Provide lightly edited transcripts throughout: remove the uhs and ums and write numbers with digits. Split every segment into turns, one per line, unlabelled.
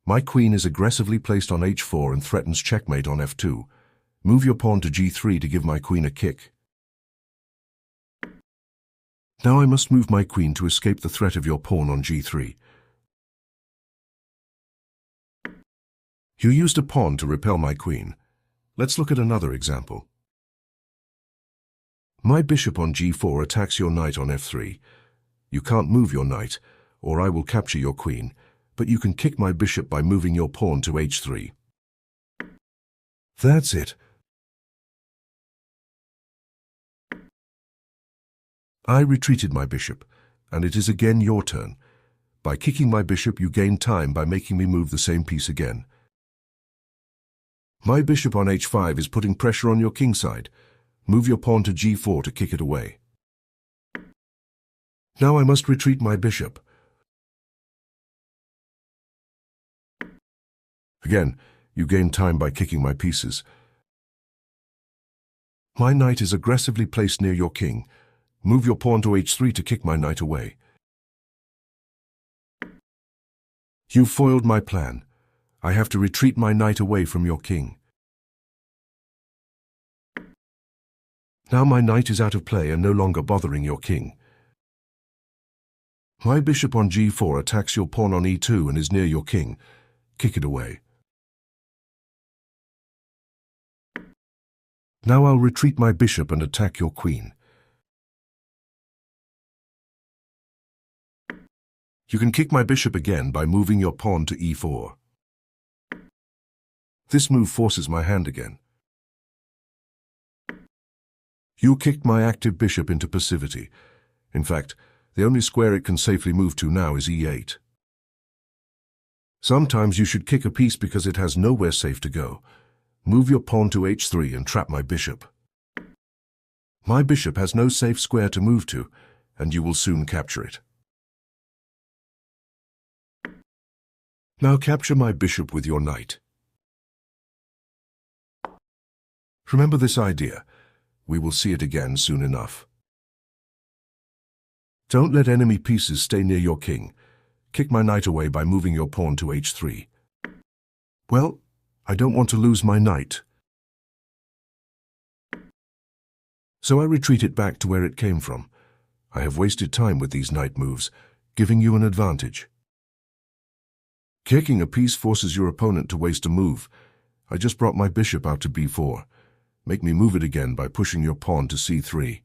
My queen is aggressively placed on h4 and threatens checkmate on f2. Move your pawn to g3 to give my queen a kick. Now I must move my queen to escape the threat of your pawn on g3. You used a pawn to repel my queen. Let's look at another example. My bishop on g4 attacks your knight on f3. You can't move your knight, or I will capture your queen, but you can kick my bishop by moving your pawn to h3. That's it. I retreated my bishop, and it is again your turn. By kicking my bishop, you gain time by making me move the same piece again. My bishop on h5 is putting pressure on your king side. Move your pawn to g4 to kick it away. Now I must retreat my bishop. Again, you gain time by kicking my pieces. My knight is aggressively placed near your king. Move your pawn to h3 to kick my knight away. You foiled my plan. I have to retreat my knight away from your king. Now my knight is out of play and no longer bothering your king. My bishop on g4 attacks your pawn on e2 and is near your king. Kick it away. Now I'll retreat my bishop and attack your queen. You can kick my bishop again by moving your pawn to e4. This move forces my hand again. You kicked my active bishop into passivity. In fact, the only square it can safely move to now is e8. Sometimes you should kick a piece because it has nowhere safe to go. Move your pawn to h3 and trap my bishop. My bishop has no safe square to move to, and you will soon capture it. Now capture my bishop with your knight. Remember this idea. We will see it again soon enough. Don't let enemy pieces stay near your king. Kick my knight away by moving your pawn to h3. Well, I don't want to lose my knight. So I retreat it back to where it came from. I have wasted time with these knight moves, giving you an advantage. Kicking a piece forces your opponent to waste a move. I just brought my bishop out to b4. Make me move it again by pushing your pawn to c3.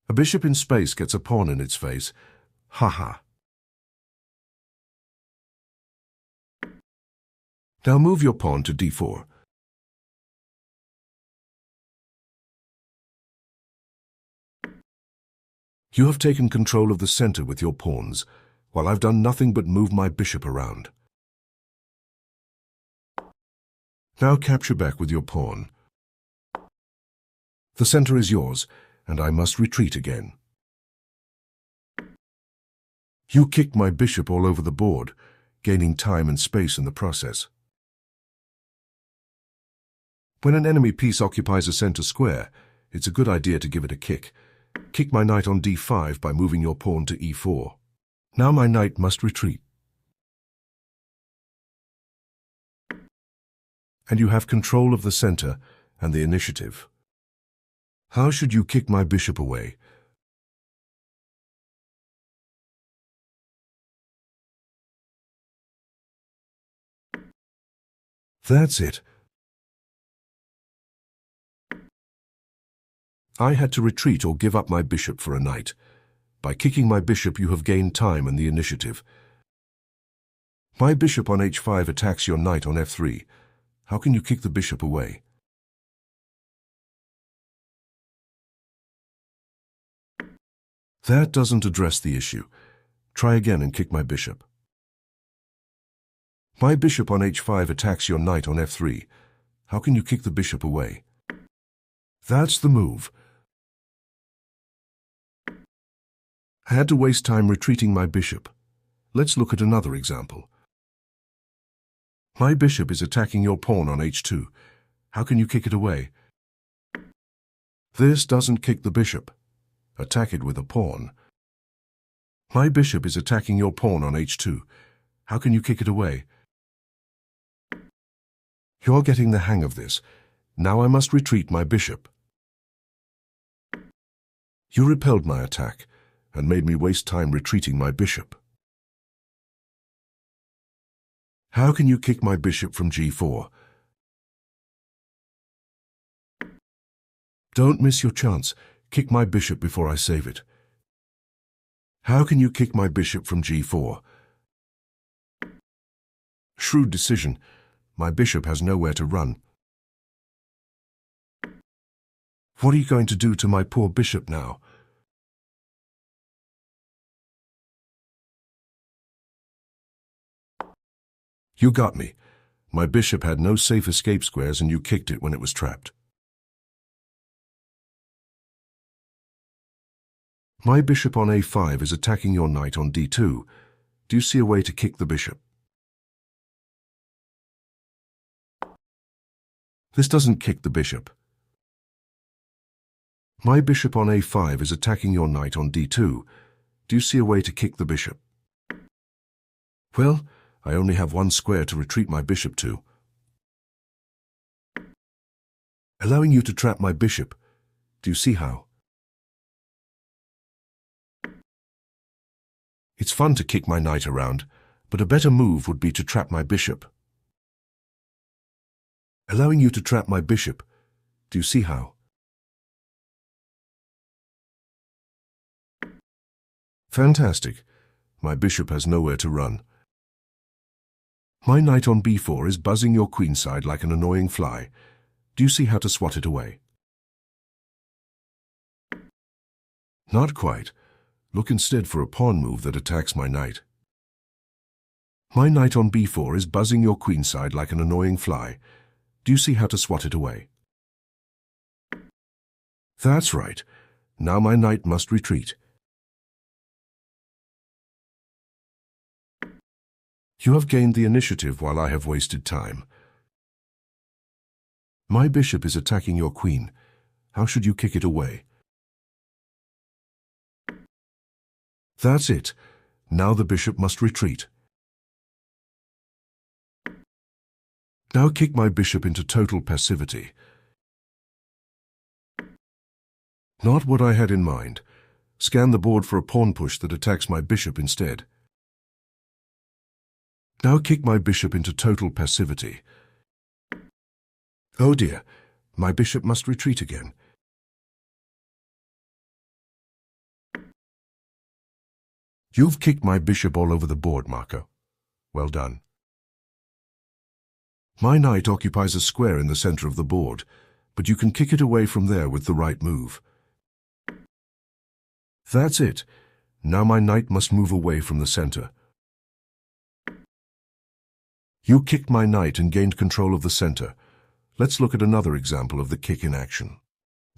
A bishop in space gets a pawn in its face. Ha. Now move your pawn to d4. You have taken control of the center with your pawns, while I've done nothing but move my bishop around. Now capture back with your pawn. The center is yours, and I must retreat again. You kicked my bishop all over the board, gaining time and space in the process. When an enemy piece occupies a center square, it's a good idea to give it a kick. Kick my knight on d5 by moving your pawn to e4. Now my knight must retreat. And you have control of the center and the initiative. How should you kick my bishop away? That's it. I had to retreat or give up my bishop for a knight. By kicking my bishop, you have gained time and the initiative. My bishop on h5 attacks your knight on f3. How can you kick the bishop away? That doesn't address the issue. Try again and kick my bishop. My bishop on h5 attacks your knight on f3. How can you kick the bishop away? That's the move. I had to waste time retreating my bishop. Let's look at another example. My bishop is attacking your pawn on h2. How can you kick it away? This doesn't kick the bishop. Attack it with a pawn. My bishop is attacking your pawn on h2. How can you kick it away? You're getting the hang of this. Now I must retreat my bishop. You repelled my attack and made me waste time retreating my bishop. How can you kick my bishop from g4? Don't miss your chance. Kick my bishop before I save it. How can you kick my bishop from g4? Shrewd decision. My bishop has nowhere to run. What are you going to do to my poor bishop now? You got me. My bishop had no safe escape squares and you kicked it when it was trapped. My bishop on a5 is attacking your knight on d2. Do you see a way to kick the bishop? This doesn't kick the bishop. My bishop on a5 is attacking your knight on d2. Do you see a way to kick the bishop? Well, I only have one square to retreat my bishop to. Allowing you to trap my bishop. Do you see how? It's fun to kick my knight around, but a better move would be to trap my bishop. Allowing you to trap my bishop. Do you see how? Fantastic. My bishop has nowhere to run. My knight on b4 is buzzing your queenside like an annoying fly. Do you see how to swat it away? Not quite. Look instead for a pawn move that attacks my knight. My knight on b4 is buzzing your queenside like an annoying fly. Do you see how to swat it away? That's right. Now my knight must retreat. You have gained the initiative while I have wasted time. My bishop is attacking your queen. How should you kick it away? That's it. Now the bishop must retreat. Now kick my bishop into total passivity. Not what I had in mind. Scan the board for a pawn push that attacks my bishop instead. Now kick my bishop into total passivity. Oh dear, my bishop must retreat again. You've kicked my bishop all over the board, Marco. Well done. My knight occupies a square in the center of the board, but you can kick it away from there with the right move. That's it. Now my knight must move away from the center. You kicked my knight and gained control of the center. Let's look at another example of the kick in action.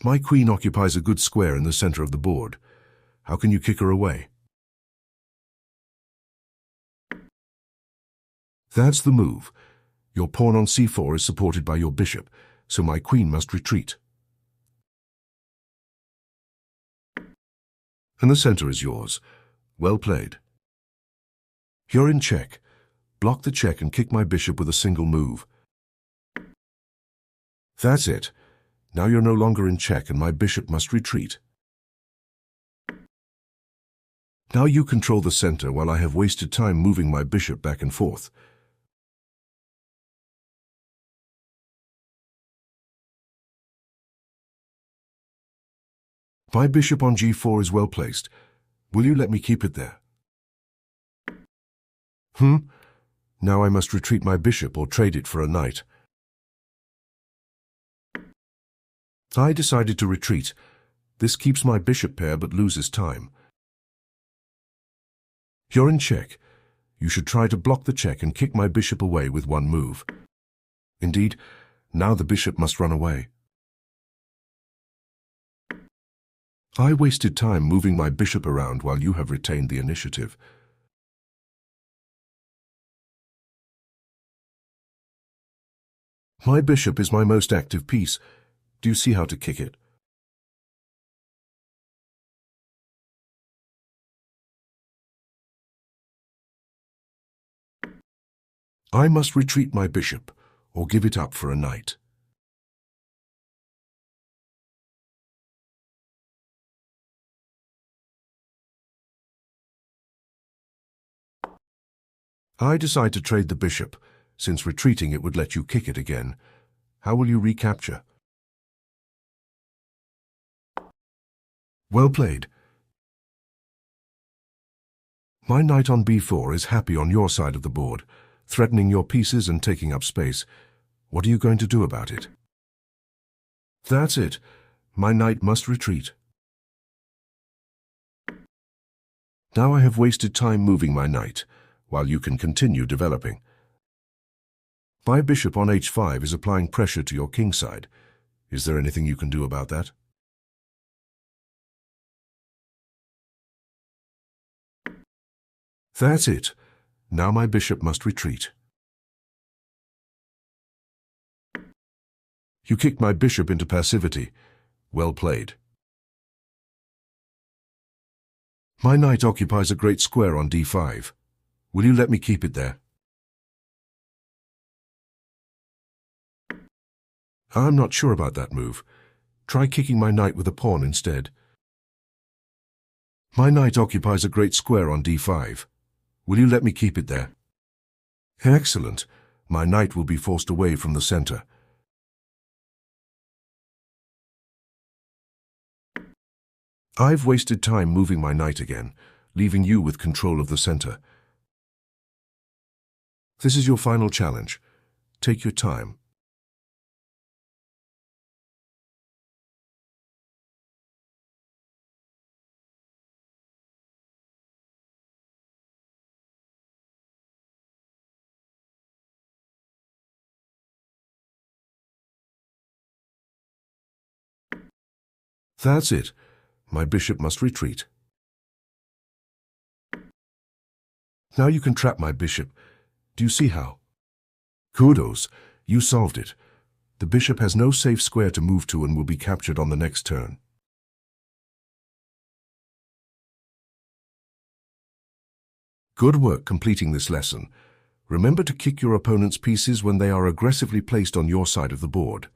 My queen occupies a good square in the center of the board. How can you kick her away? That's the move. Your pawn on c4 is supported by your bishop, so my queen must retreat. And the center is yours. Well played. You're in check. Block the check and kick my bishop with a single move. That's it. Now you're no longer in check and my bishop must retreat. Now you control the center while I have wasted time moving my bishop back and forth. My bishop on g4 is well placed. Will you let me keep it there? Now I must retreat my bishop or trade it for a knight. I decided to retreat. This keeps my bishop pair but loses time. You're in check. You should try to block the check and kick my bishop away with one move. Indeed, now the bishop must run away. I wasted time moving my bishop around while you have retained the initiative. My bishop is my most active piece. Do you see how to kick it? I must retreat my bishop, or give it up for a knight. I decide to trade the bishop, since retreating it would let you kick it again. How will you recapture? Well played. My knight on b4 is happy on your side of the board, threatening your pieces and taking up space. What are you going to do about it? That's it. My knight must retreat. Now I have wasted time moving my knight, while you can continue developing. My bishop on h5 is applying pressure to your king side. Is there anything you can do about that? That's it. Now my bishop must retreat. You kicked my bishop into passivity. Well played. My knight occupies a great square on d5. Will you let me keep it there? I'm not sure about that move. Try kicking my knight with a pawn instead. My knight occupies a great square on d5. Will you let me keep it there? Excellent. My knight will be forced away from the center. I've wasted time moving my knight again, leaving you with control of the center. This is your final challenge. Take your time. That's it. My bishop must retreat. Now you can trap my bishop. Do you see how? Kudos, you solved it. The bishop has no safe square to move to and will be captured on the next turn. Good work completing this lesson. Remember to kick your opponent's pieces when they are aggressively placed on your side of the board.